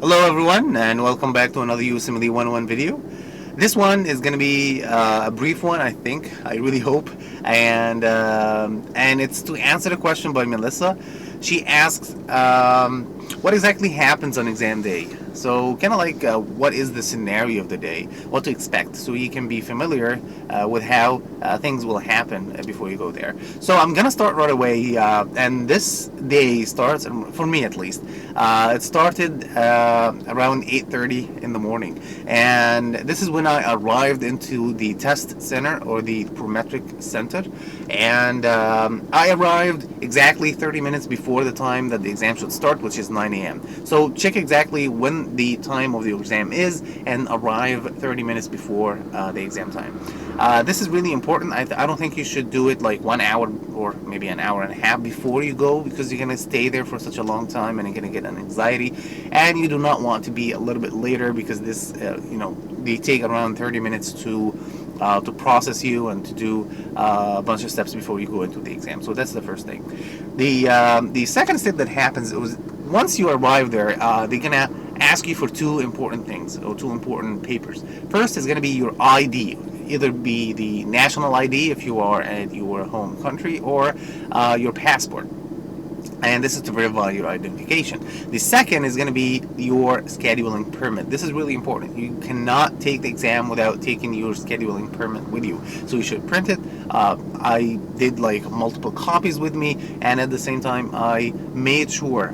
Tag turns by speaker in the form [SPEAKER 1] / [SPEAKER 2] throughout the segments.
[SPEAKER 1] Hello everyone and welcome back to another USMLE 101 video. This one is going to be a brief one, I think. I really hope. And it's to answer the question by Melissa. She asks, what exactly happens on exam day? So kind of like what is the scenario of the day, what to expect, so you can be familiar with how things will happen before you go there. So I'm gonna start right away, and this day starts, for me at least, it started around 8:30 in the morning, and this is when I arrived into the test center or the prometric center, and I arrived exactly 30 minutes before the time that the exam should start, which is 9 a.m. So check exactly when the time of the exam is and arrive 30 minutes before the exam time. This is really important. I don't think you should do it like 1 hour or maybe an hour and a half before you go, because you're going to stay there for such a long time and you're going to get an anxiety, and you do not want to be a little bit later, because this they take around 30 minutes to process you and to do a bunch of steps before you go into the exam. So that's the first thing. The second step that happens is once you arrive there, they're gonna ask you for two important things, or two important papers. First is gonna be your ID, either be the national ID if you are at your home country, or your passport, and this is to verify your identification. The second is going to be your scheduling permit. This is really important. You cannot take the exam without taking your scheduling permit with you, so you should print it. I did like multiple copies with me, and at the same time I made sure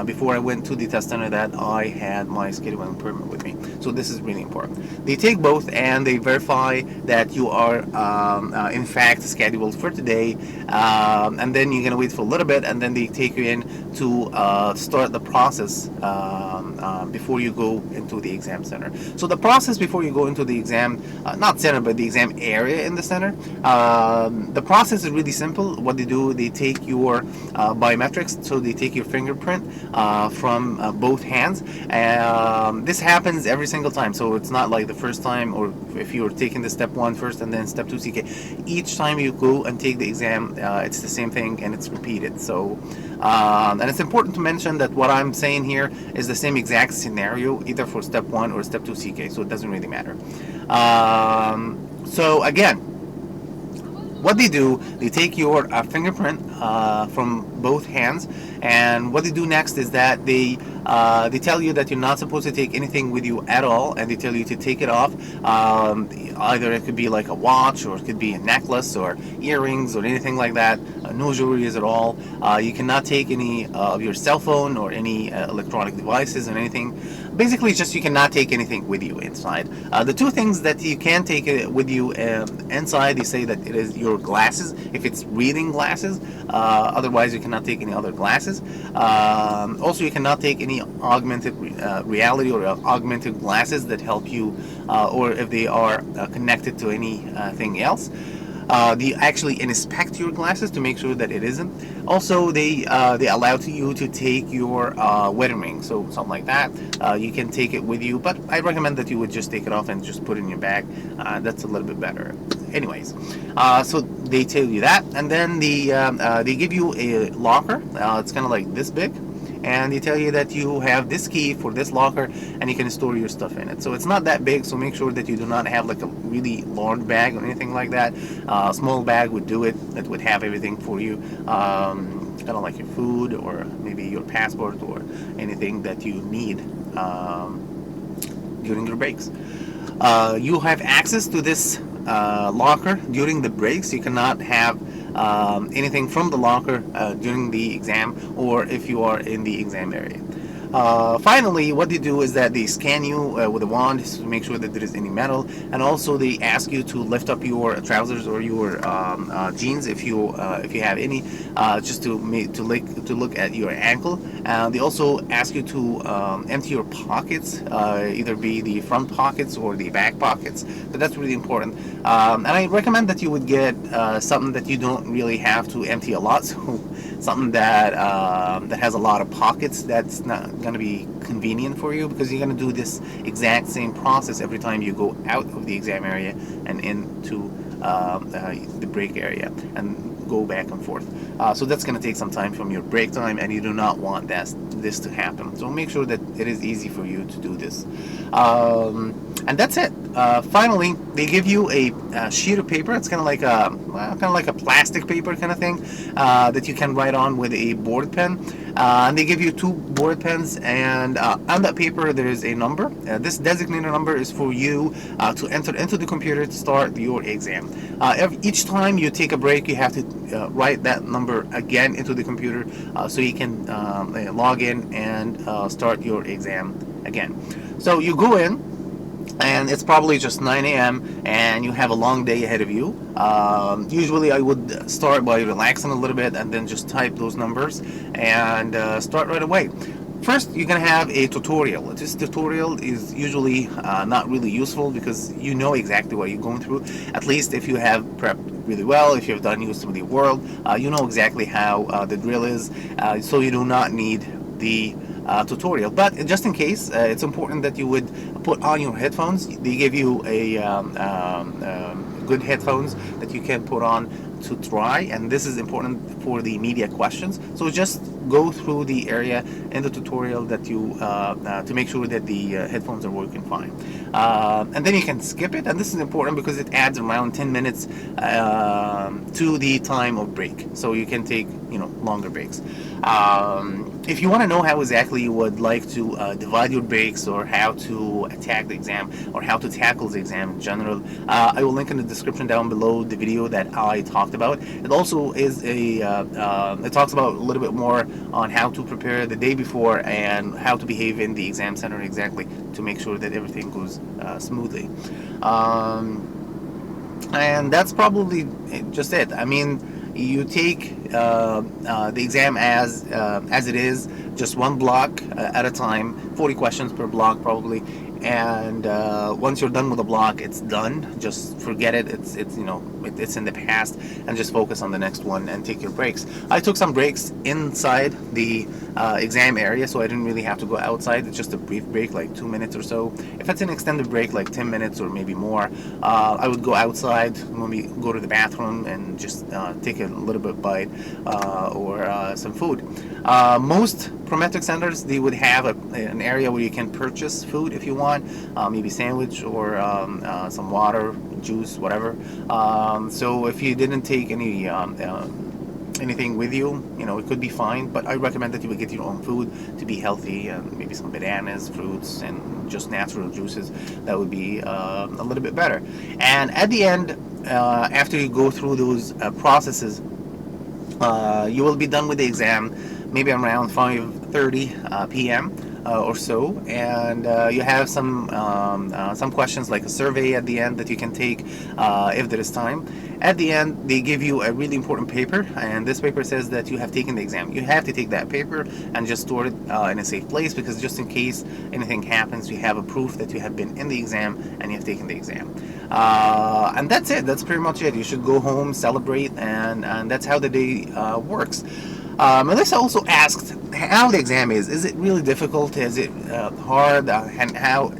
[SPEAKER 1] before I went to the test center that I had my scheduling permit with me. So this is really important. They take both and they verify that you are in fact scheduled for today, and then you're gonna wait for a little bit, and then they take you in to start the process before you go into the exam center. So the process before you go into the exam, not center, but the exam area in the center, the process is really simple. What they do, they take your biometrics, so they take your fingerprint from both hands. This happens every single time, so it's not like the first time, or if you're taking the step 1 first and then step 2 CK. Each time you go and take the exam, it's the same thing and it's repeated. So and it's important to mention that what I'm saying here is the same exact scenario, either for step 1 or step 2 CK, so it doesn't really matter. So again, what they do, they take your fingerprint from both hands, and what they do next is that they tell you that you're not supposed to take anything with you at all, and they tell you to take it off. Either it could be like a watch, or it could be a necklace, or earrings, or anything like that. No jewelry at all. You cannot take any of your cell phone or any electronic devices or anything. Basically, just you cannot take anything with you inside. The two things that you can take with you inside, they say that it is your glasses, if it's reading glasses. Otherwise, you cannot take any other glasses. Also, you cannot take any augmented reality or augmented glasses that help you, or if they are connected to anything else. They actually inspect your glasses to make sure that it isn't. Also, they allow you to take your wedding ring, so something like that. You can take it with you, but I recommend that you would just take it off and just put it in your bag. That's a little bit better. Anyways, so they tell you that, and then they give you a locker. It's kind of like this big, and they tell you that you have this key for this locker and you can store your stuff in it. So it's not that big, so make sure that you do not have like a really large bag or anything like that. A small bag would do it, that would have everything for you, kind of like your food or maybe your passport or anything that you need during your breaks. You have access to this locker during the breaks. You cannot have anything from the locker during the exam, or if you are in the exam area. Finally, what they do is that they scan you with a wand to make sure that there is any metal, and also they ask you to lift up your trousers or your jeans if you have any, just to look at your ankle. They also ask you to empty your pockets, either be the front pockets or the back pockets. But that's really important. And I recommend that you would get something that you don't really have to empty a lot. So something that has a lot of pockets. That's not going to be convenient for you, because you're going to do this exact same process every time you go out of the exam area and into the break area, and go back and forth. So that's going to take some time from your break time, and you do not want this to happen. So make sure that it is easy for you to do this. And that's it. Finally, they give you a sheet of paper. It's kind of like a plastic paper kind of thing that you can write on with a board pen. And they give you 2 board pens, and on that paper there is a number. This designated number is for you to enter into the computer to start your exam. Each time you take a break, you have to write that number again into the computer so you can log in and start your exam again. So you go in, and it's probably just 9 a.m. and you have a long day ahead of you. Usually I would start by relaxing a little bit and then just type those numbers and start right away. First, you're going to have a tutorial. This tutorial is usually not really useful because you know exactly what you're going through. At least if you have prepped really well, if you've done USMLE World, you know exactly how the drill is, so you do not need the tutorial. But just in case, it's important that you would put on your headphones. They give you a good headphones that you can put on to try, and this is important for the media questions. So just go through the area in the tutorial that you to make sure that the headphones are working fine, and then you can skip it. And this is important because it adds around 10 minutes to the time of break, so you can take longer breaks. If you want to know how exactly you would like to divide your breaks, or how to attack the exam, or how to tackle the exam in general, I will link in the description down below the video that I talked about. It also is it talks about a little bit more on how to prepare the day before and how to behave in the exam center exactly to make sure that everything goes smoothly. And that's probably just it. I mean, you take the exam as it is, just one block at a time, 40 questions per block probably, and once you're done with the block, it's done. Just forget it. It's in the past, and just focus on the next one and take your breaks. I took some breaks inside the exam area, so I didn't really have to go outside. It's just a brief break, like 2 minutes or so. If it's an extended break, like 10 minutes or maybe more, I would go outside, maybe go to the bathroom and just take a little bit bite or some food. Most prometric centers, they would have an area where you can purchase food if you want, maybe sandwich or some water, juice, whatever. So if you didn't take anything with you, it could be fine, but I recommend that you would get your own food to be healthy, and maybe some bananas, fruits, and just natural juices. That would be a little bit better. And at the end, after you go through those processes, you will be done with the exam maybe around 5:30 p.m. Or so, and you have some questions like a survey at the end that you can take if there is time. At the end, they give you a really important paper, and this paper says that you have taken the exam. You have to take that paper and just store it in a safe place, because just in case anything happens, you have a proof that you have been in the exam and you have taken the exam. And that's it. That's pretty much it. You should go home, celebrate, and that's how the day works. Melissa also asked how the exam is. Is it really difficult? Is it hard? And how,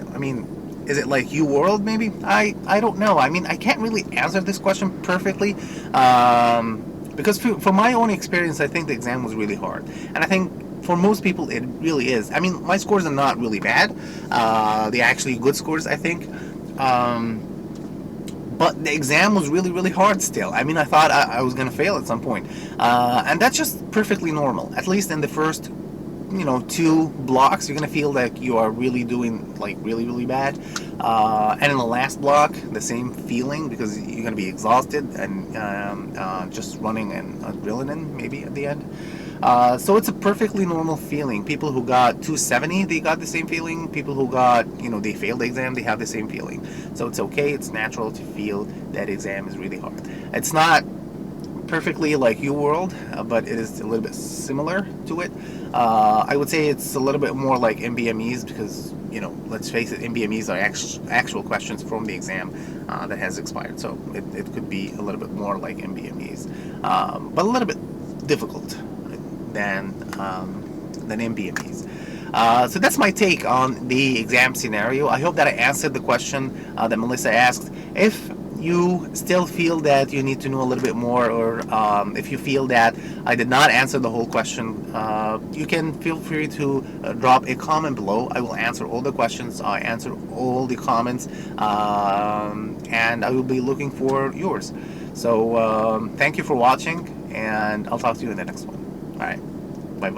[SPEAKER 1] is it like UWorld maybe? I don't know. I can't really answer this question perfectly, because for my own experience, I think the exam was really hard. And I think for most people it really is. My scores are not really bad. They're actually good scores, I think. But the exam was really, really hard still. I thought I was going to fail at some point. And that's just perfectly normal. At least in the first, 2 blocks, you're going to feel like you are really doing, really, really bad. And in the last block, the same feeling, because you're going to be exhausted and just running and adrenaline maybe at the end. So it's a perfectly normal feeling. People who got 270, they got the same feeling. People who got, they failed the exam, they have the same feeling. So it's okay, it's natural to feel that exam is really hard. It's not perfectly like UWorld, but it is a little bit similar to it. I would say it's a little bit more like MBMEs, because, let's face it, MBMEs are actual questions from the exam that has expired. So it could be a little bit more like MBMEs, but a little bit difficult than MBMEs. So that's my take on the exam scenario. I hope that I answered the question that Melissa asked. If you still feel that you need to know a little bit more, or if you feel that I did not answer the whole question, you can feel free to drop a comment below. I will answer all the questions, I answer all the comments, and I will be looking for yours. So thank you for watching, and I'll talk to you in the next one. All right.